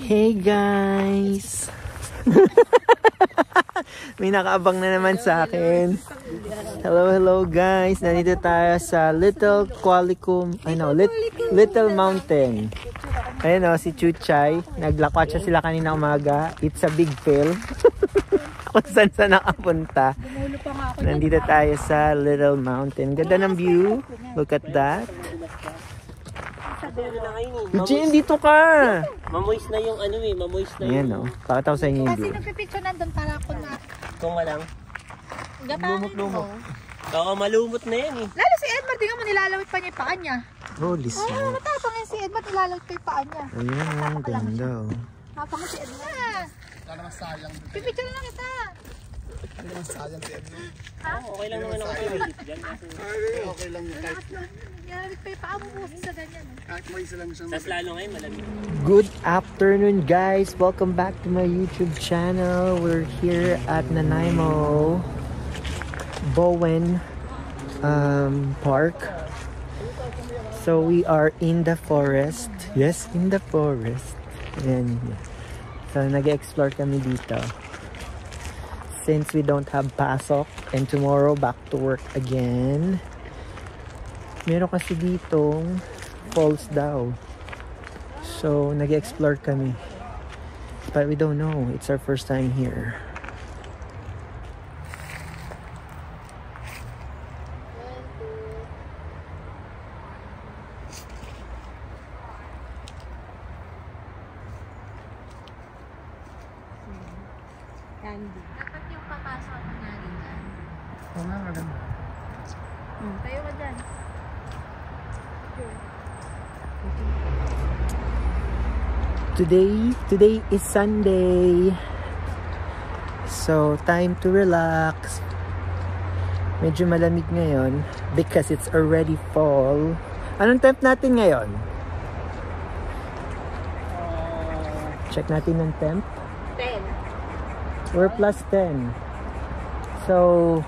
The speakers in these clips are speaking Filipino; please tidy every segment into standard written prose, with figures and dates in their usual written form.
Hey guys! May nakaabang na naman sa akin. Hello guys! Nandito tayo sa Little Qualicum, Little Mountain. Ayan o, si Chuchay. Naglakwatsa sila kanina umaga. It's a big fail. Kung saan nakapunta. Nandito tayo sa Little Mountain. Ganda ng view. Look at that. Eugene, dito ka! Mamoist na yung mamoist na yung... Ayan o, pakataw sa inyo yung view. Kasi nagpipicture nandun para ako na... Kung walang... Lumot-lumot. Oo, malumot na yan eh. Lalo si Edmar, tingnan mo, nilalawit pa niya yung paa niya. Holy smokes. Oo, matapang yan si Edmar, nilalawit pa yung paa niya. Ayan, ang ganda o. Matapang si Edmar. Pipicture na lang kita. Ha? Okay lang naman ako kayo. Okay lang yung kahit Nilalawit pa yung paa mo sa ganyan. Sa slalo ngayon, malamig. Good afternoon guys! Welcome back to my YouTube channel. We're here at Nanaimo Bowen Park. So we are in the forest. Yes, in the forest. Ayan. So nag-explore kami dito. Since we don't have pasok and tomorrow back to work again. Meron kasi ditong falls daw. So nag-explore kami. But we don't know. It's our first time here. Candy. Dapat yung papasok na natin dyan. Oo nga, maganda. Tayo ka dyan. Today is Sunday. So time to relax. Medyo malamig ngayon because it's already fall. Anong temp natin ngayon? Check natin ng temp. 10. We're plus 10. So,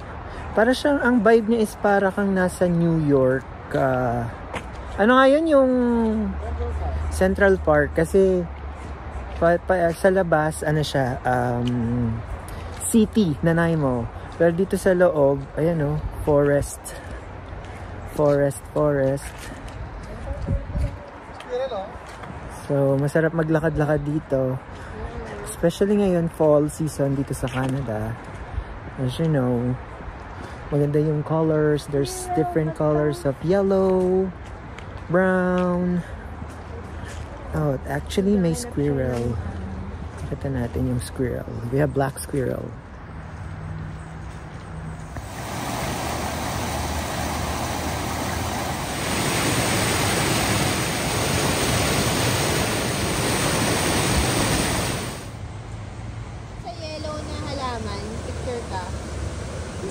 para siyang, ang vibe niya is para kang nasa New York. Ano nga yun yung Central Park? Kasi, sa labas, ano siya, city, Nanaimo. Pero dito sa loob, ayan o, forest. So, masarap maglakad-lakad dito. Especially ngayon, fall season dito sa Canada. As you know, maganda yung colors. There's different colors of yellow, brown. Oh, actually may squirrel. Kita natin yung squirrel. We have black squirrel.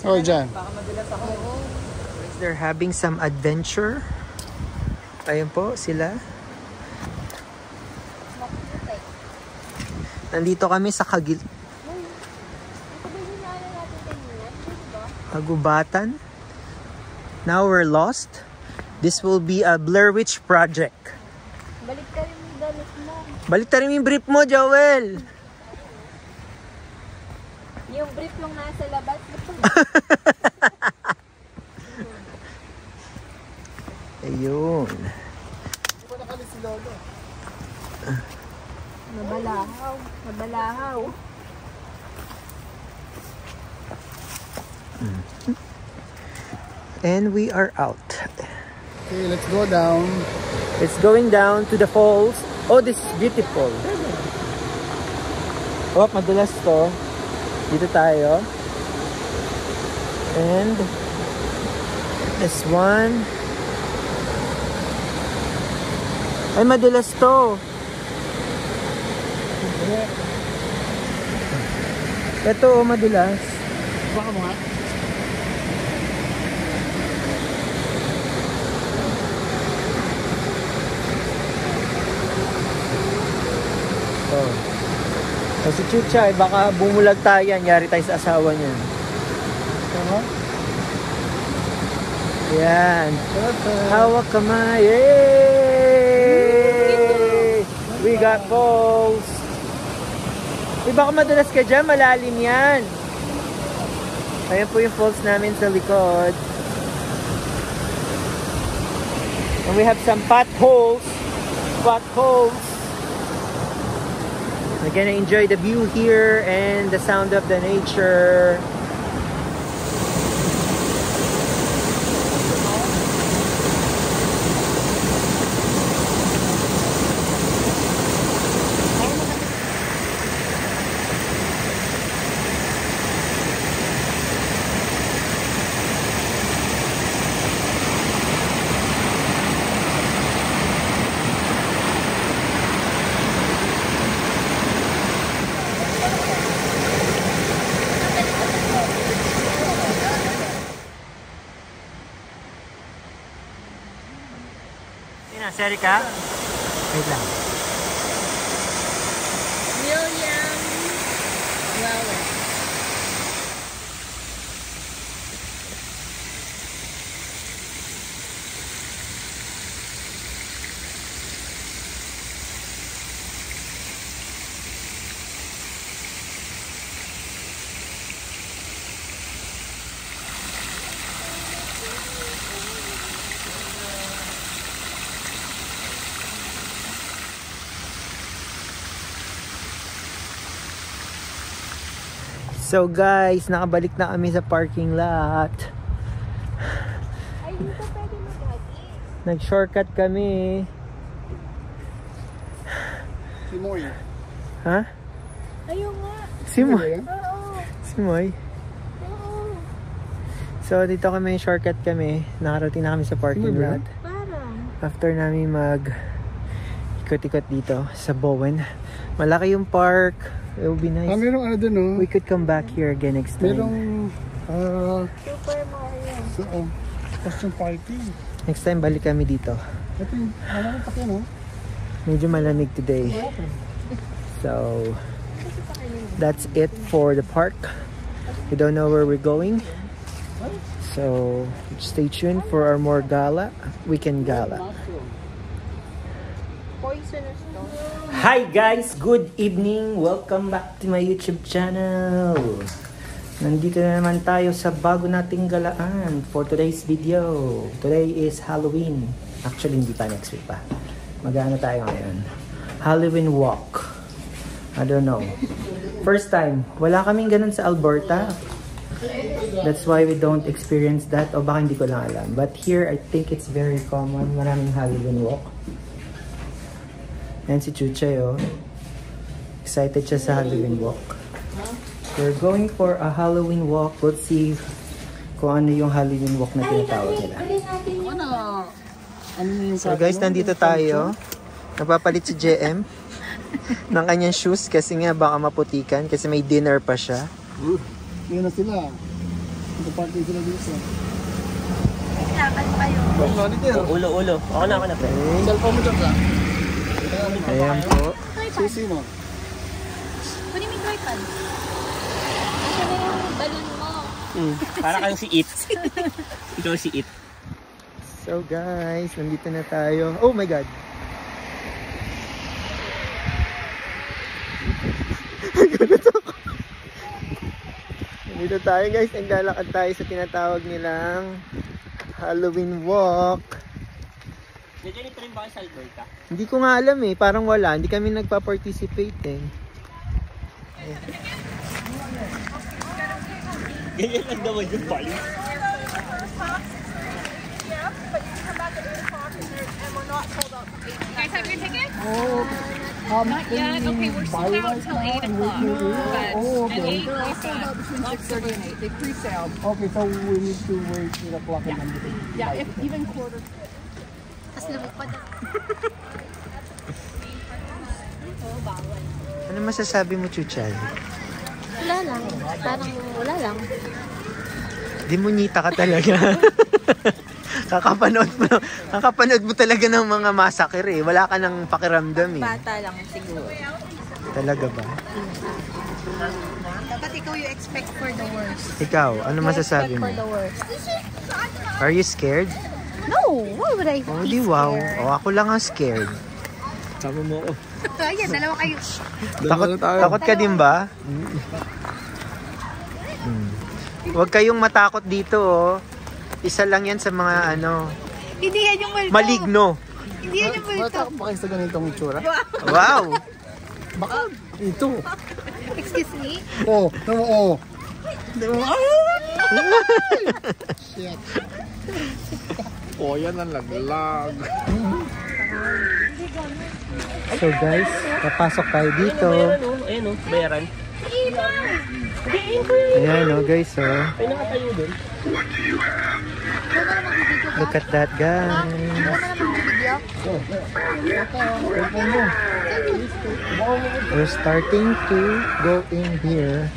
Oh, dyan. They're having some adventure. Ayun po sila. Nandito kami sa Kagubatan. Now we're lost. This will be a Blair Witch project. Baliktarin mo yung damit mo. Baliktarin mo yung brief mo, Joel. Yung brief yung nasa labas. Ayun. Hindi pa nakalis si Lolo. Nabalahaw. And we are out. Okay, let's go down. It's going down to the falls. Oh, this is beautiful. Oh, madulas to. Dito tayo. And this one. Ay, madulas to. Ito, oh, madulas. Baka mo nga. Oh. So si Chuchay, baka bumulag tayo yan. Yari tayo sa asawa niya. Tama? Yan. Hawak kamay. Yay! we got falls. Uy, baka madulas ka dyan, malalim yan. Ayan po yung falls namin sa likod. And we have some potholes. We're gonna enjoy the view here and the sound of the nature. Seri ka? Wait lang. William Wallace. So guys, nakabalik na kami sa parking lot. Ay, dito pwede mag-agi. Nag-shortcut kami. Si Moy. Ha? Ayaw nga. Si Moy. Oo. Si Moy. Oo. So dito kami, shortcut kami. Nakarating na kami sa parking lot. Parang. After namin ikot-ikot dito sa Bowen. Malaki yung park. It would be nice. Merong ano dun, no? We could come back here again next time. Merong, Super Mario. costume party. Next time, balik kami dito. Ito yung, ano pa no? Medyo malamig today. So, that's it for the park. We don't know where we're going. So, stay tuned for our more gala. Weekend gala. Poisonous to. Hi guys! Good evening! Welcome back to my YouTube channel. Nandito na naman tayo sa bago nating galaan for today's video. Today is Halloween. Actually, hindi pa, next week pa. Mag-ano tayo ngayon? Halloween walk. I don't know. First time. Wala kaming ganun sa Alberta. That's why we don't experience that. O baka hindi ko lang alam. But here, I think it's very common. Maraming Halloween walk. Ayan si Chuchay, oh. Excited siya sa Halloween walk. We're going for a Halloween walk. Let's see kung ano yung Halloween walk na tinatawag nila. So guys, nandito tayo. Napapalit si JM ng kanyang shoes kasi nga baka maputikan kasi may dinner pa siya. Yun na sila. Nagpa-party sila dito. Laban kayo. Ulo. Ako na, pre. Cellphone mo dyan ka? Ayan po. Sisi mo. Kunin mo yung joypad. Asa na yung balon mo? Para kang si It. Ikaw si It. So guys, nandito na tayo. Oh my God! Nandito tayo guys, naglalakad tayo sa tinatawag nilang Halloween walk. Ganito rin ba kayo sa Alberta? Hindi ko nga alam eh, parang wala. Hindi kami nagpa-participate eh. Ganyan lang naman yung bali. Guys, have your ticket? Not yet. Okay, we're sold out until 8 o'clock. But okay. at 8, we start. Lots of them. They pre-sale. Okay, so we need to wait 8 o'clock and then Yeah, if even quarter. Tapos lumipad ako. Ano masasabi mo, Chuchay? Wala lang. Parang wala lang. Demonita ka talaga. Kakapanood mo talaga ng mga massacre eh. Wala ka nang pakiramdam eh. Bata lang siguro. Talaga ba? Dapat ikaw you expect for the worst. Ikaw, ano masasabi mo? For the worst. Are you scared? No! Why would I Oh, be di wow. scared? Oh, ako lang ang scared. Sama mo ako. Ayan, dalawa kayo. Takot ka din ba? Huwag kayong matakot dito, oh. Isa lang yan sa mga ano, Hindi yan yung multo. maligno. Hindi yan yung multo. Matakot ba kayo sa ganitong itsura? Wow! Baka ito. Excuse me? Oo, oo. Shit. Oh, yan ang laglag. So guys, papasok tayo dito. Ayan o, bayaran. Ayan oh guys, oh. Ay, nakatayo dun. Look at that, guys. We're starting to go in here.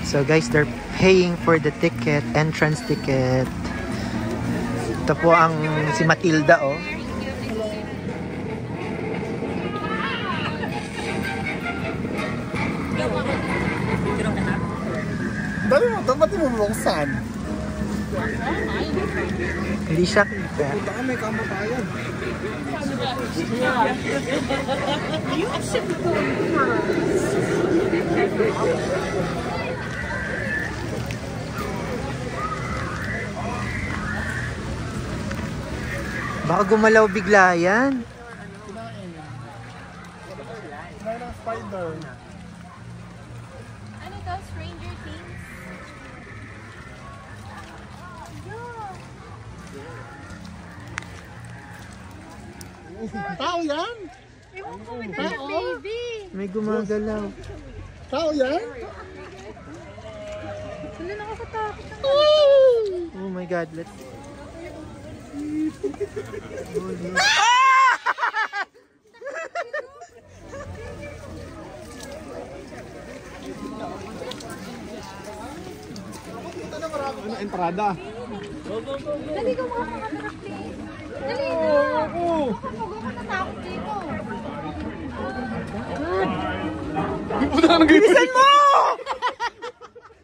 So guys, they're paying for the ticket, entrance ticket. Ito po ang si Matilda, oh. Dali mo, dapat mo buksan. Hindi siya kita. Baka may kamatayan. Baka gumalaw bigla yan. Spider. Ano daw? Stranger Things? Tao yan? Ewan ko, may dala baby. May gumagalaw. Tao yan? Wala, nakakatakot. Oh my God, let's... Ano, entrada? Dali ka mga makakatakot. Dali na. Huwag ka natakot dito. Bilisan mo!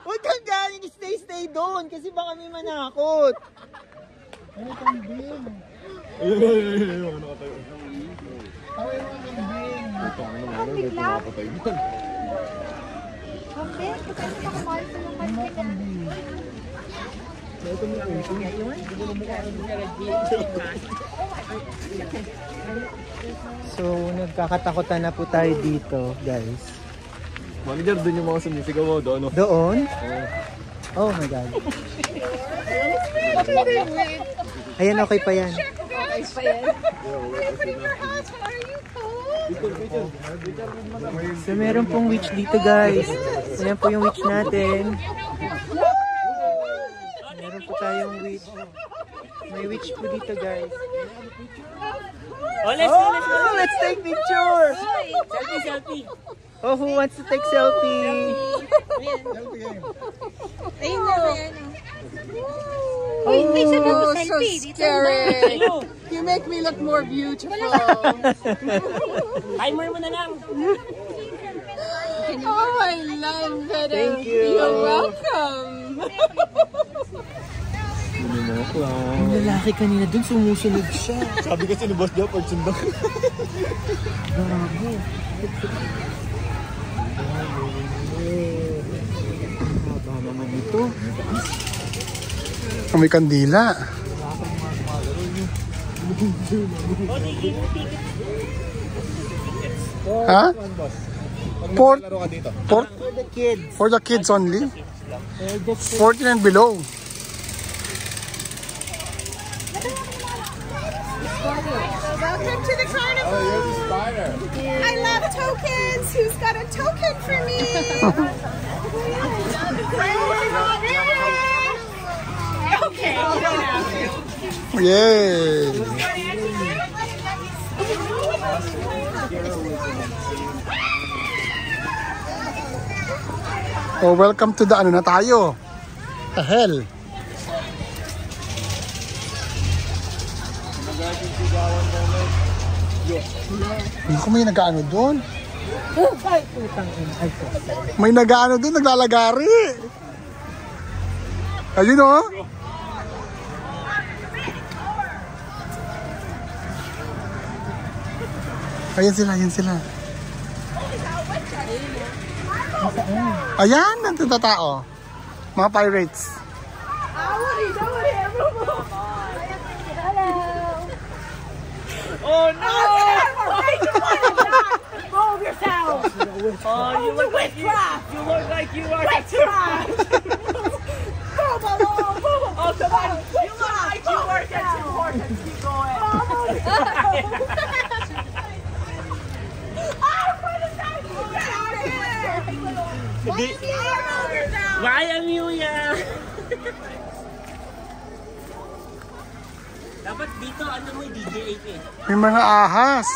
Huwag kang galing, stay doon kasi baka may manakot. Ano kambing? Ayun, nakatayo. Tawin mo ang kambing. Ito, ano naman, may pumapatay doon. Kambing? Kasi ka kumahal sa mga kambing. So, nagkakatakutan na po tayo dito, guys. Manager, doon yung mga sumisigaw mo, doon. Doon? Oh my God. Ayan, okay pa yan. So, meron pong witch dito, guys. Ayan po yung witch natin. Meron po tayong witch. May witch po dito, guys. Oh, let's go, let's go. Oh, let's take picture! Selfie, selfie. Oh, who wants to take selfie? Ayun na, ayan. Uy, may sabi ko Oh, so selfie. Dito scary. You make me look more beautiful. Timer mo na lang. Oh, I love it. Thank you. You're welcome. Yung lalaki kanina dun, sumusunod siya. Sabi kasi ni Boss Joe, pag sundan. Gago. Haba naman ito. May kandila. Ha? For For the kids. for the kids only? 14 and below. Welcome to the carnival. Oh, you're the spider. I love tokens. Who's got a token for me? Okay. Yay! Oh, welcome to the ano na tayo? The hell. Naku, may nag-ano doon? Ay, putang ina. Ay, May nag-ano doon, naglalagari. Ayun oh. Ayan sila, ayan sila. Ayan, nandun na tao. Mga pirates. Oh no! Move yourself! Oh, you look like you are trash. Move along! Move along! Oh, come on! You look like you are that's important. Keep going. Why Amelia? Dapat dito ano mo DJ AK. May mga ahas.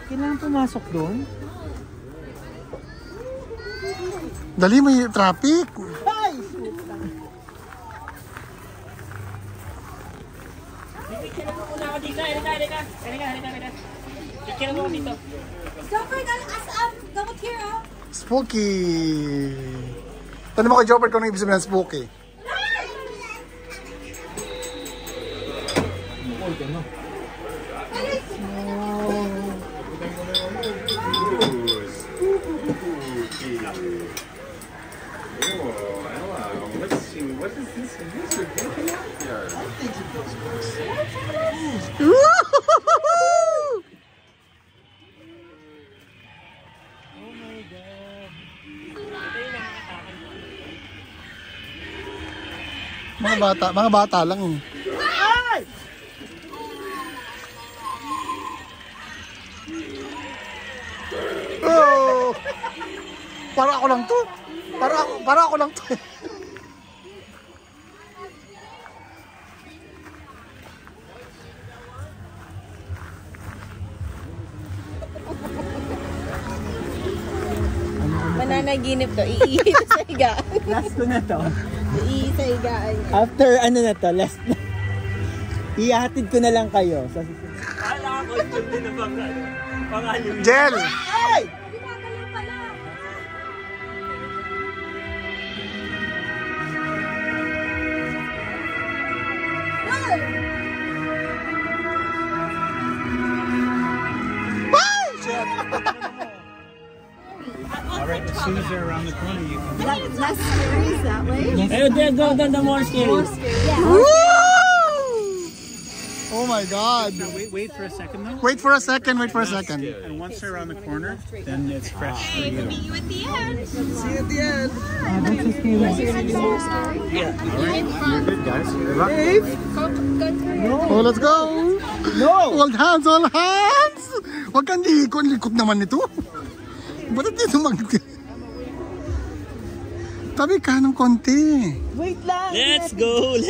kailangan pumasok doon? Dali, may traffic. Picture mo muna ako dito. Halika. Picture mo dito. Jumper, gamot here, oh. Spooky. Tanong mo kay Jobert kung ano ibig sabihin ng spooky. Mga bata lang eh. Oh! Para ako lang to. Para ako lang to. Mananaginip to, iihi sa higaan. Last ko na to. Iihi sa higaan. After ano na to, last na. Ihatid ko na lang kayo. Kala ko ito din na pangalan. Jel! Ay! Ginagaling pala. Alright, as soon as they're around the corner, you can Less scary is that way? Ayun, there go down the more scary. Woo! Oh my God. wait for a second though. Wait for a second. And once they're around the corner, then it's fresh for you. You at the end. You're good, guys. Good luck. Oh, let's go. No! Hold hands, hold hands. Huwag kang likod naman nito. Ba't dito tabi ka ng konti. Wait lang! Let's go.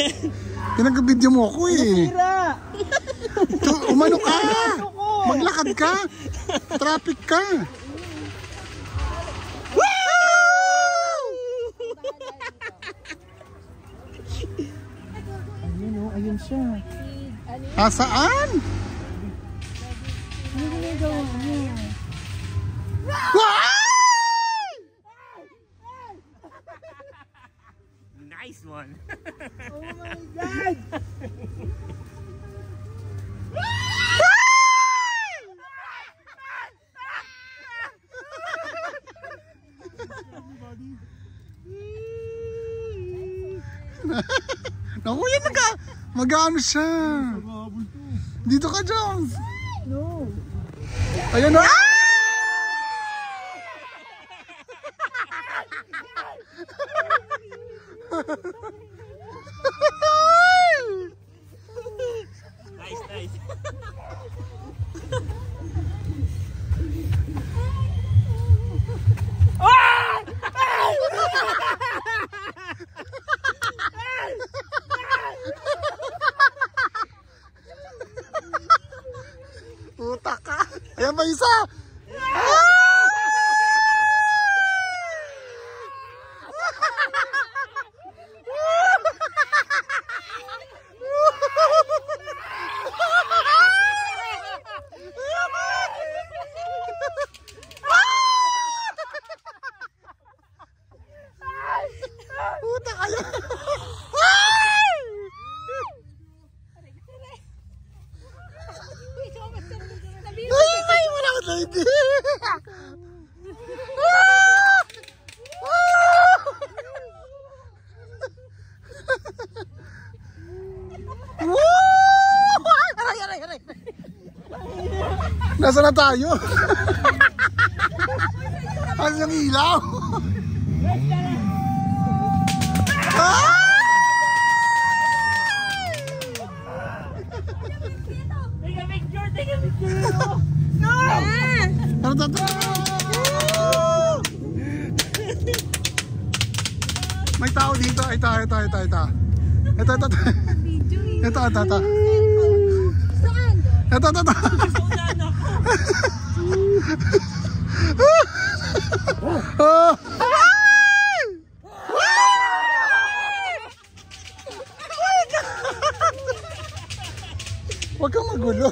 Pinag-video mo ako eh. Tira! Umano ka. Maglakad ka. Traffic ka. Ayun o, ayun siya. Saan? Ano ginagawa niya? Nice one. Oh my God! Naku, yan mag-ano siya. Dito ka, Jones. No! Ayan na. Nice. Ayan pa isa! Puta kayo! Ay, wala ka lady! Aray! Nasaan na tayo? Ano yung ilaw? Take a picture! Ano to? May tao dito. Ito. Huwag kang magulo.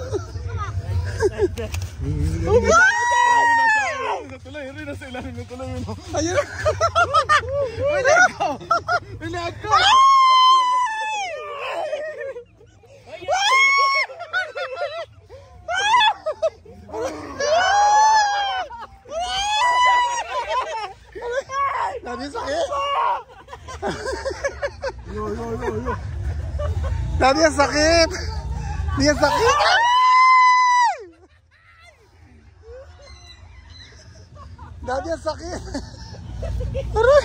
Nasa ilalim ng tuloy yun. Ayun. Ulit ko. Dadi sakit. Dadi sakit. Dia sakit. Dadi sakit. Aray.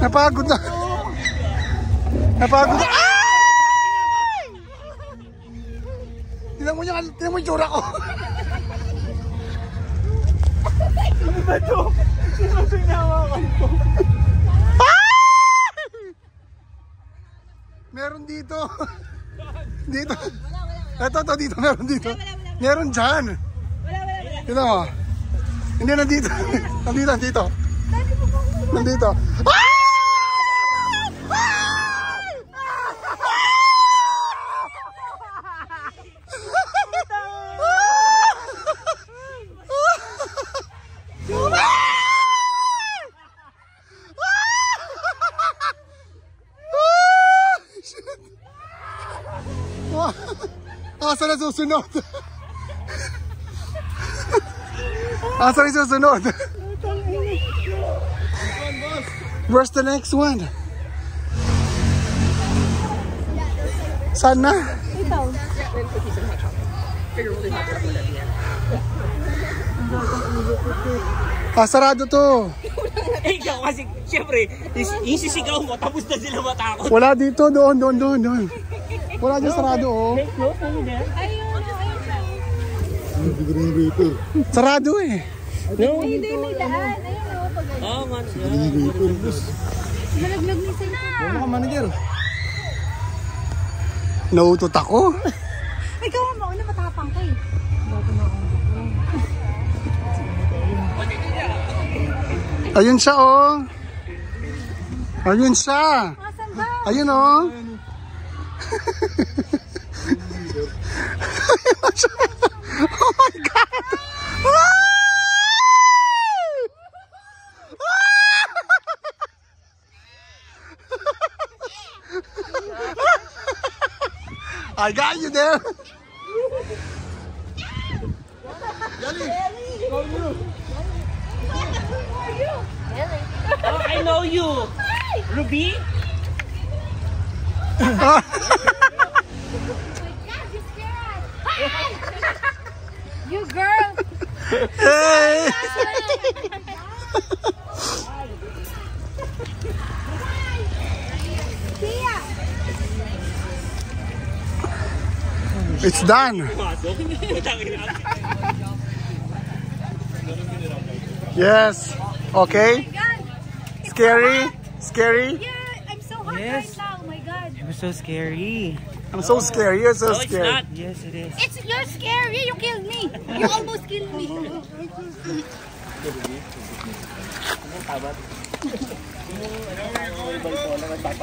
Napagod na. Tingnan mo yung tsura ko. Ano ba ito? Sino sinawakan ko? Meron dito. Dito. Ito dito. Meron dito. Meron dyan. Tingnan mo. Hindi, nandito. Nandito. Asa na susunod? Asa na susunod? Where's the next one? Saan na? Sarado to. Eh, ikaw kasi, syempre, yung sisigaw mo, tapos na sila matakot. Wala dito, doon. Wala dyan sarado, oh. Sarado eh. Hindi, may daan. Ayun, Oo, man. Nalaglag ni sila. Ano ka, manager? Nautot ako. Ikaw ang mauna, matapang ka eh. Ayun siya, oh. Ayun siya. Asan ba? Ayun, oh. Oh my God! I got you there. Oh, I know you. Ruby? You girl! Hey! It's done. Yes. Okay. Scary? Scary? Yeah, I'm so hot Yes. right now. Oh my God. It was so scary. I'm so scared. You're so No, it's scared. not. Yes, it is. You're scary. You killed me. You almost killed me.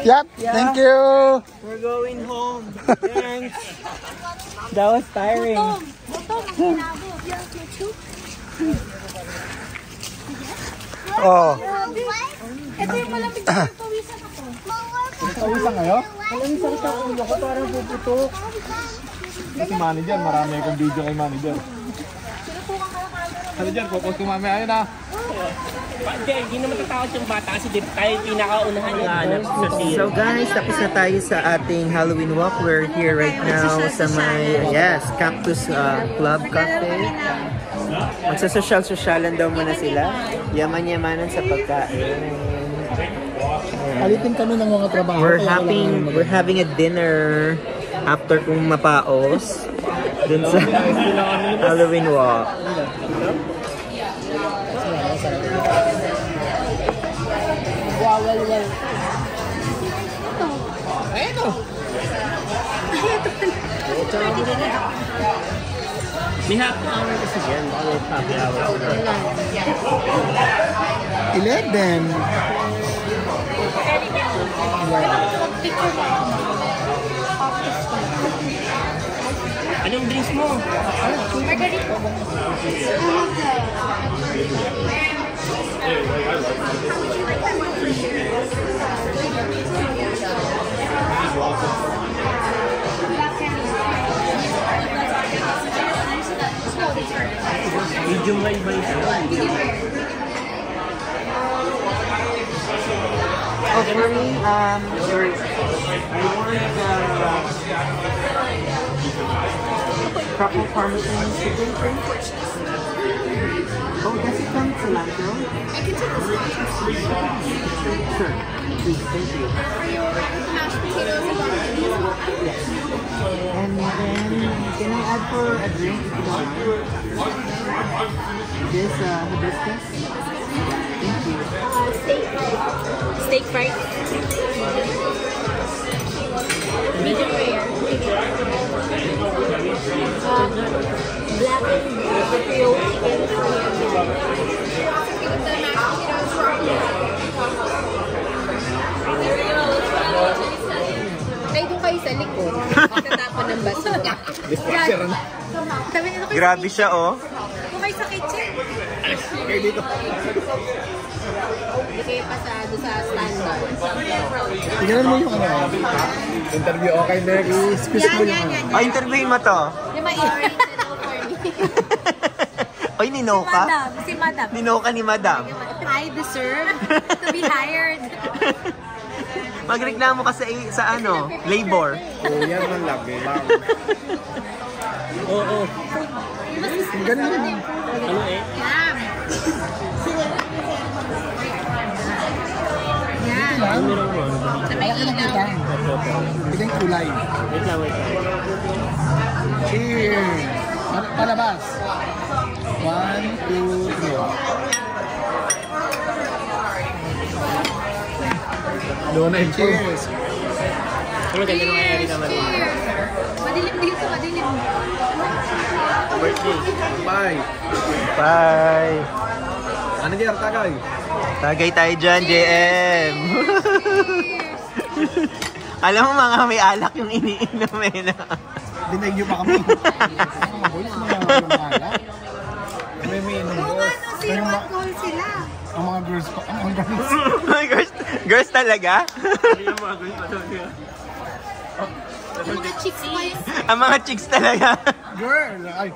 Yep. Thank you. We're going home. Thanks. That was tiring. Botong, ang kinabo. Oh. Ito yung malamig na pawisan ako. Pawisan kayo? Pawisan sa ulo ko, parang puputok. Si manager, marami akong video kay manager. Manager, focus ko mamaya. Ayun na. Hindi naman tatakot yung bata kasi di tayo pinakaunahan yung hanap sa scene. So guys, tapos na tayo sa ating Halloween walk. We're here right now sa may, Cactus Club Cafe. Magsasosyal-sosyalan daw muna sila. Yaman-yamanan sa pagkain. Alitin kami ng mga trabaho. We're having a dinner after kung mapaos dun sa Halloween walk. May happy hour kasi yan. Bakit happy hour? 11. Anong drinks mo? Medium rare ba yun? Oh, for me, sorry. I wanted truffle parmesan chicken drink. Oh, does it come cilantro? I can take a Sure. Please, thank you. mashed potatoes and barbecue. Yes. And then, can I add for a drink if you don't mind? This hibiscus? Thank you. Steak fried. Medium rare. Black Creole chicken. Ay, doon kayo sa likod. Tatapon ng basura. Sabi nila kayo Grabe siya, oh. doon kayo sa kitchen. Okay, dito. Hindi kayo pasado sa standard. Tingnan mo yung interview. Okay, next. Squeeze mo yung Oh, interviewin mo to. Yung ma-irritate for me. Oy, ninoka? Si Madam. Ninoka ni Madam. I deserve to be hired. Magreklamo ka sa ano, labor. Oh, yan man lagi. Oo. Ganun. Ano eh? Yan. Yan. Lang. Meron mo. Sa may ilaw. Ito yung kulay. Wait lang, wait lang. Cheers! Palabas. 1, 2, 3. Doon na yung cheers! Ano ganda nung nangyari naman? Cheers. Madilim dito, madilim. Birthday. Bye! Bye! Ano dyan, tagay? Tagay tayo dyan, JM! Alam mo mga may alak yung iniinom eh na. Dinag nyo pa kami. Mga boys, mga alak. May inom Oo nga, no, zero alcohol sila. Ang mga girls ko, ang mga girls. Girls talaga? Yung mga chicks boys. Ang mga chicks talaga. Girl! Ay!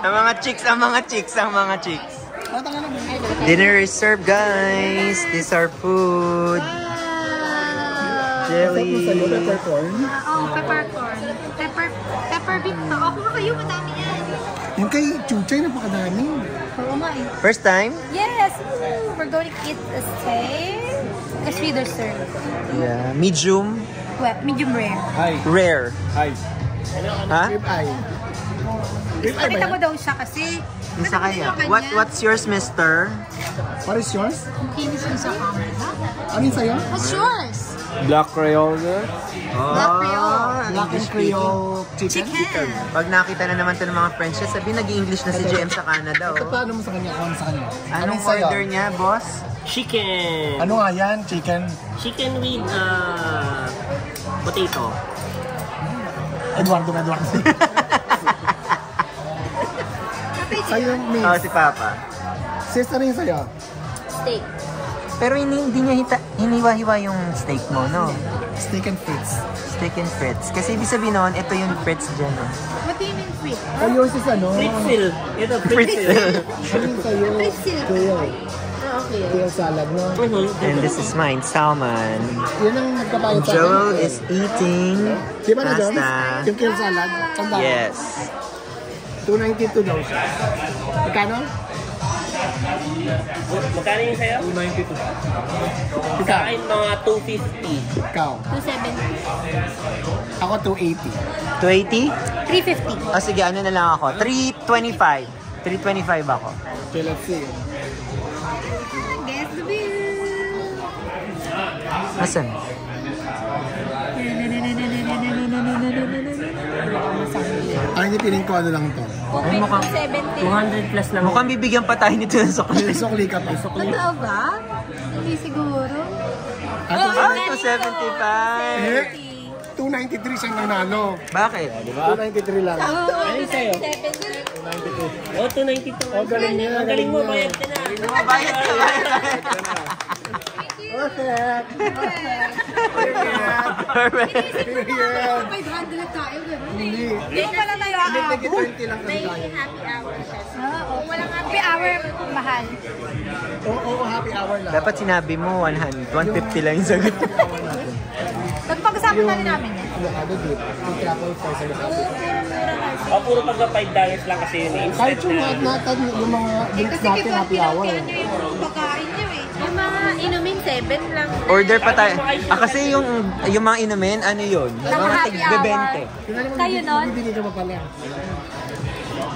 Ang mga chicks. Tatanga na mo. Dinner is served, guys. This is our food. Jelly. Sa'yo, peppercorn. Oh, peppercorn. Pepper beef to. Oh, kung kayo, madami yan. Yung kay Chuchay, napakadami. Oo nga eh. First time? Yes! Ooh, we're going to eat a steak. A sweet dessert. Yeah. Medium. Well, medium rare. Hi. Rare. Hi. Ha? Rib eye. Rib eye ba Nakita mo yan? daw siya kasi. Isa kaya? What's yours, mister? What is yours? Ang kinis mo sa camera. Ano yung sa'yo? What's yours? Black Creole. Black and Creole chicken. Pag nakita na naman to ng mga French, sabi nag-English na si JM sa Canada. Oh. Paano mo sa kanya? Ano sa kanya? Anong order niya, boss? Chicken. Ano nga yan? Chicken? Chicken with potato. Eduardo. Sa'yo yung mix. Oh, si Papa. Sister rin sa'yo. Steak. Pero hindi niya hiniwa-hiwa yung steak mo, no? Steak and frites. Steak and frites. Kasi ibig sabihin nun, ito yung frites dyan. No? What do you mean free? Oh, yours is ano? Pretzel. Ito, pretzel. Ano yung sa'yo? Pretzel. Kale. Okay. Kale salad, no? And this is mine, salmon. Yan ang nagkapayot sa akin. Joel is eating Di ba na, Jones? pasta. Yung kale salad? Tanda. Yes. 292 daw siya. Magkano? Magkano yung sa'yo? 292. Sa Ikaw? akin, mga 250. Ikaw? 270. Ako 280. 280? 350. O sige, ano na lang ako? 325. 325 ako. Okay, let's see. Guess the bill. Asan? Ang hindi piling ko ano lang to. Ay, mukhang, 270. 200 plus lang. mukhang bibigyan pa tayo nito ng sukli. Sukli ka pa. Totoo ba? Hindi siguro. Ah, 275. 293 siyang nanalo. Bakit? 293 lang. Ayun sa'yo. 270. Oh, 292. Oh, galing niya, Ang galing mo, bayad ka na. Bayad ka ba? Perfect! Perfect. Period! 500 lang tayo, gano'n eh. Hindi. Hindi pala tayo Tagi 20 lang kasi tayo. happy hour. Kung walang happy hour, mahal. Oo, happy hour lang. Dapat sinabi mo 150 lang yung sagot. Pag-usapan na rin namin yan. Avocado dip. Yung truffle fries sa likod. Oh, puro pagka $5 lang kasi yun. Kahit Instant yung na. natin, yung mga drinks natin happy hour. yung pagkain niyo eh. Yung mga inumin, 7 lang. Order pa tayo. Ah, kasi yung mga inumin, ano yun? Yung mga happy hour. tig-20. Kayo nun? Bibili ka pa pala.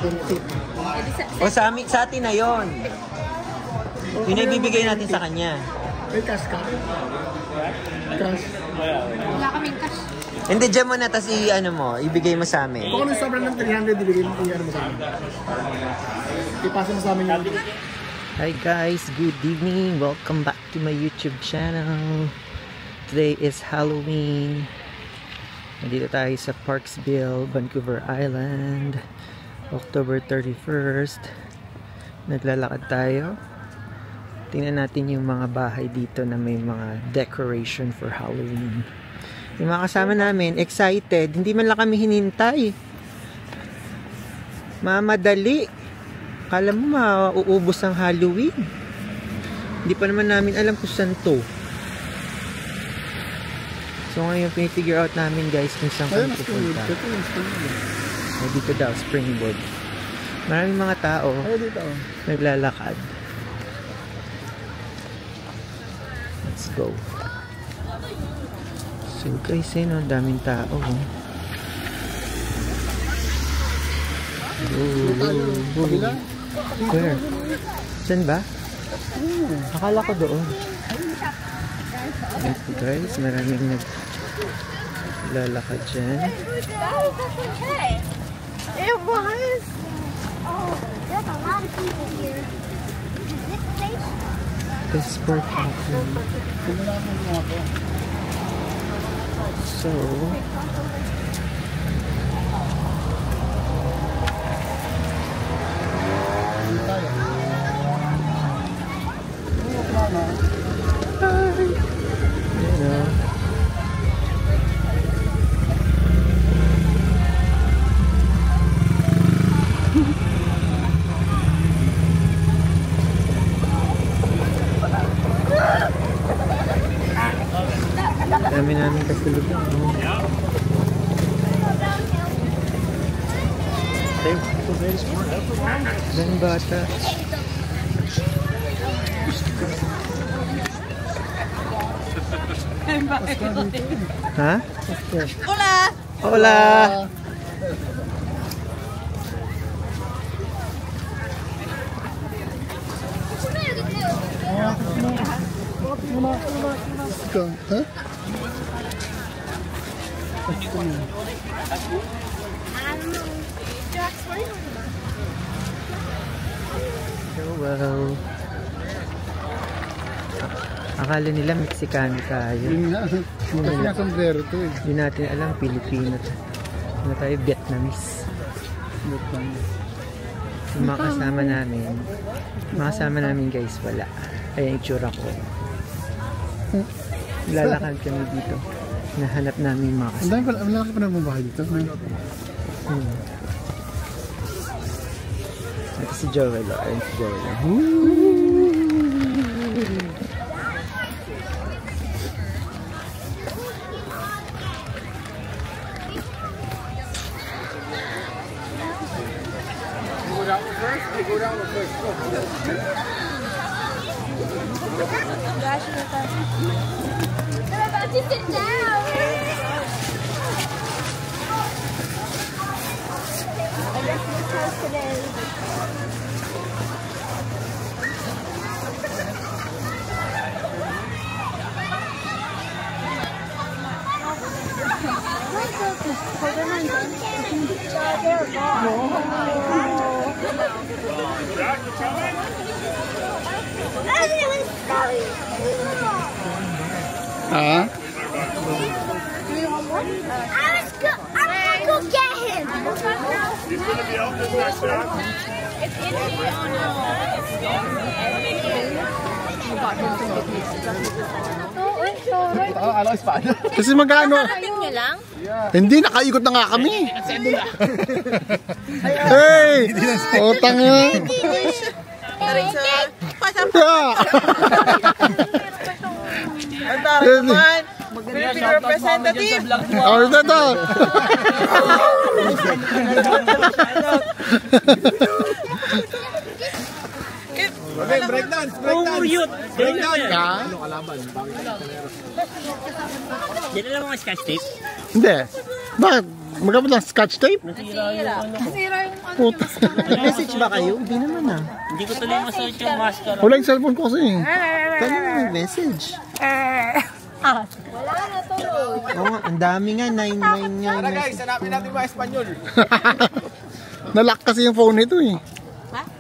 Yung tip. O sa atin na yun. Yun ay bibigay natin sa kanya. May cash ka? Cash. Wala kaming cash. Hindi, dyan mo na, tas ano mo, ibigay mo sa amin. Kung ano sobrang ng 300, ibigay mo mo sa amin. Ipasa mo sa amin yung... Hi guys, good evening. Welcome back to my YouTube channel. Today is Halloween. Nandito tayo sa Parksville, Vancouver Island. October 31st. Naglalakad tayo. Tingnan natin yung mga bahay dito na may mga decoration for Halloween. Yung mga kasama namin, excited. Hindi man lang kami hinintay. Mamadali. Kala mo mauubos ang Halloween. Hindi pa naman namin alam kung saan to. So ngayon, pinifigure out namin guys kung saan kami pupunta. Ay, dito daw, Springwood. Maraming mga tao naglalakad. Let's go. So guys, ang daming tao. Where? Saan ba? Akala ko doon. Ito guys, maraming naglalakad dyan. It was. Oh, there's a lot of people here. Is this place? This sport happening. So, dami namin kasulubong. Dan bata. Ha? Hola! Hola! Ha? Wow. Akala nila Mexicano tayo. Yun nga. Kasi nga sombrero to eh. Hindi natin alam, Pilipino. Ano tayo, Vietnamese. Yung mga kasama namin guys, wala. Kaya yung itsura ko. Lalakad kami dito. Nahanap namin yung mga kasama. Ang laki pa ng bahay dito. Ito si Joel. Ayun si Joel. They're about to sit down. I guess this house today. Ah? I'm gonna go get him. He's gonna be out this next time. It's in here. Kasi magkano? Tingin nyo lang? Hindi, nakaikot na nga kami. Hey! Utang nga. Ang taray naman. Philippine representative. Ano na to? Breakdance! Youth! Breakdance! Ha? Yan na lang mga scotch tape. Hindi. Bakit? Magkabot lang scotch tape? Nasira yung ano. Puta. Message ba kayo? Hindi naman ah. Hindi ko tuloy masuot yung mascara. Wala yung cellphone ko kasi. Paano may message? Wala na to. Oo nga, ang dami nga. 99 nga. Guys, hanapin natin mga Espanyol. Nalock kasi yung phone nito eh.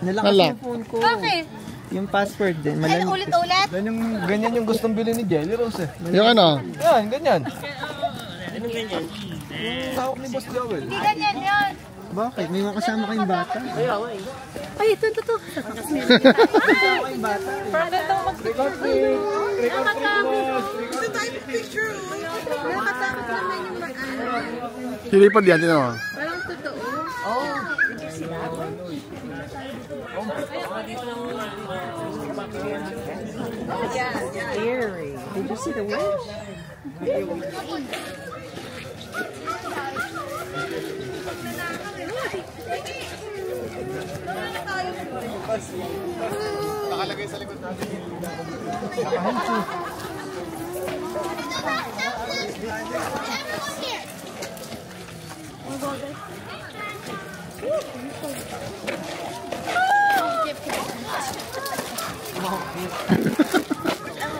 Nalakas Nalock. yung phone ko. Bakit? Yung password din. Ano Malamig. ulit-ulit? Ganyan yung gustong bilhin ni Jelly Rose eh. Yung ano? Yan, ganyan. Anong ganyan? Tawag ni Boss Joel. Hindi ganyan yan. Bakit? May mga kasama kayong bata. Ay, ito. Para daw mag-picture. Nakatakot. Ito tayo picture. Nakatakot naman yung mag-ano. Silipad yan, tinan mo. Walang totoo. Scary. Did you see the witch? Nakalagay sa likod natin.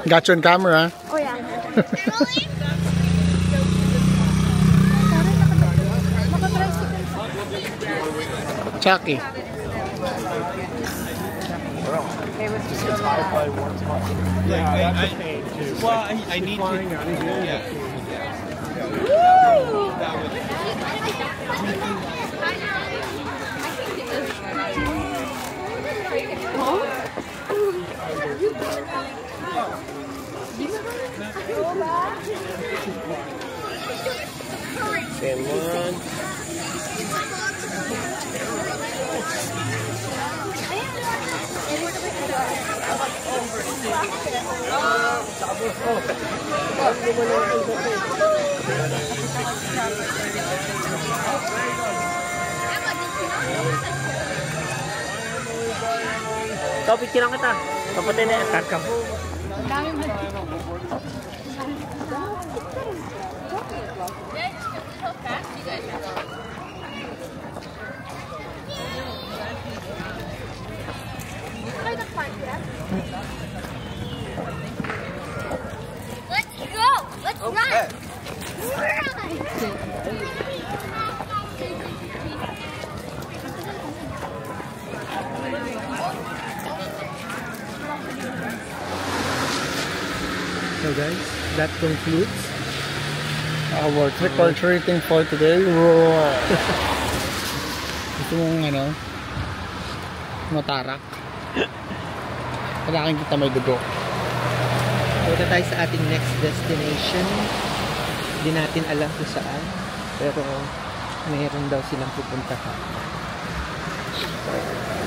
Got you on camera. Oh, yeah. Chucky. Well, I need to. Yeah. Ikaw, picture lang kita. Kapatid na yan. Kakam. Let's go! Let's run! Run! guys, that concludes our trick or treating for today. Gusto mong ano, matarak. Kailangan kita may dugo. Punta tayo sa ating next destination. Hindi natin alam kung saan, pero mayroon daw silang pupuntahan.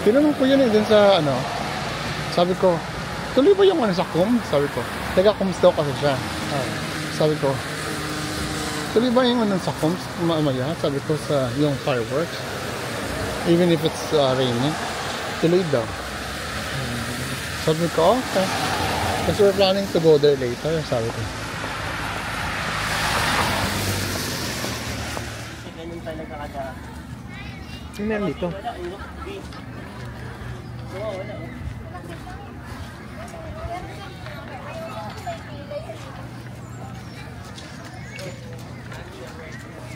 Tinanong ko yun din sa ano, sabi ko, tuloy ba yung ano sa Combs? Sabi ko, taga Combs daw kasi siya. Sabi ko, tuloy ba yung ano sa Combs? Mamaya, sabi ko sa yung fireworks. Even if it's raining, tuloy daw. Sabi ko, okay. Kasi we're planning to go there later, sabi ko. Ganun talaga kada. Ano meron dito?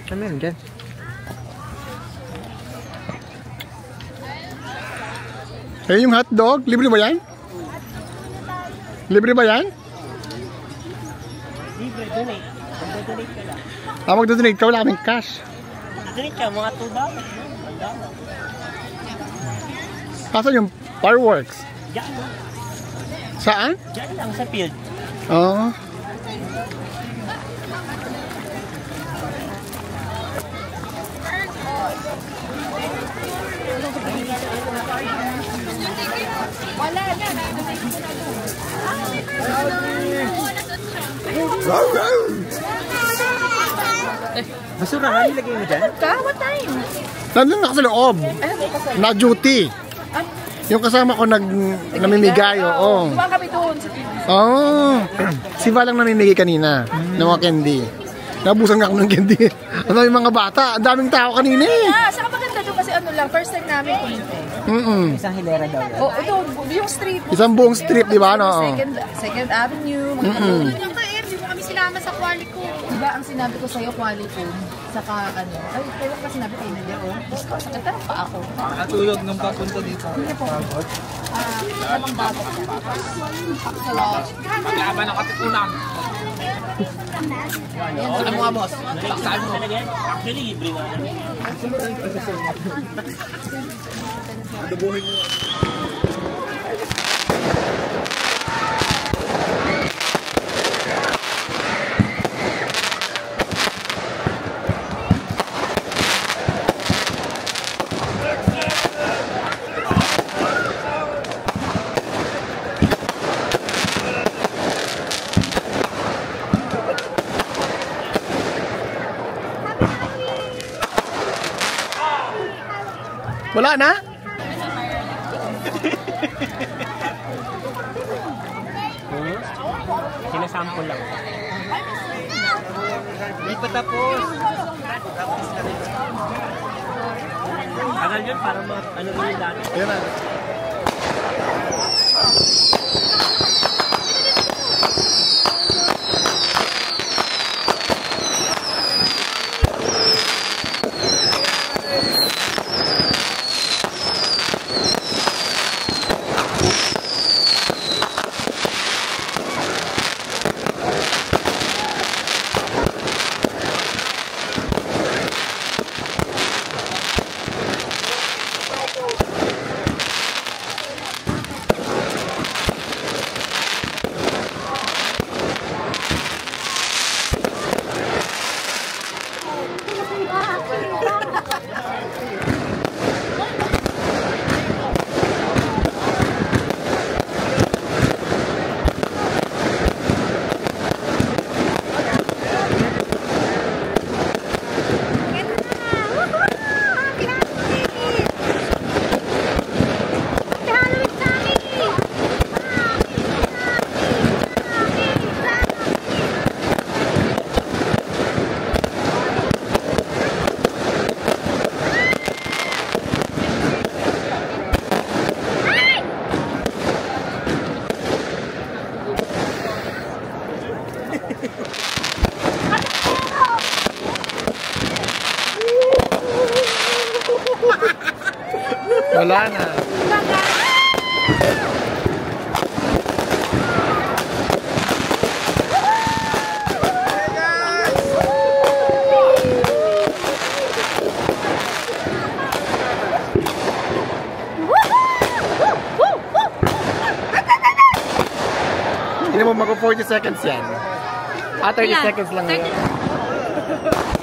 Ano meron dyan? Eh, yung hotdog, libre ba yan? Libre ba yan? Libre, donate. Mag-donate ka lang. Mag-donate ka, wala kaming cash. Donate ka, mga $2. Kasan yung fireworks? Diyan lang. Saan? Diyan lang sa field. Oo. Wala na. Basurahan, nilagay mo dyan? What time? Nandun na sa loob. Na duty. Yung kasama ko namimigay, oo. Diba kami doon sa TV? Oo. Si Valang namimigay kanina ng mga candy. Nabusan nga ako ng candy. Ano yung mga bata? Ang daming tao kanina eh. Saka maganda doon kasi ano lang, first time namin pumunta. Isang hilera daw. Oo, doon, yung street. Isang buong strip, di ba? No? Second Avenue. Hindi mo kami sinama sa Qualico. Diba ang sinabi ko sa'yo, Qualico? Saka ano, ay, kailan ka sinabi kayo na doon? Sakit na pa ako. Natulog nung papunta dito. Hindi po. Anong bago? Salamat. Paglaban ng katipunan. Ano nga boss? Taksahan mo talaga yan. Actually, libre nga. Adobohin mo. Wala na? Sinasample lang. Hindi pa tapos. Tagal yun, parang ano yung dati. Ayan na. Wala na. 40 seconds yan. 30 Ilan? seconds lang yan. 30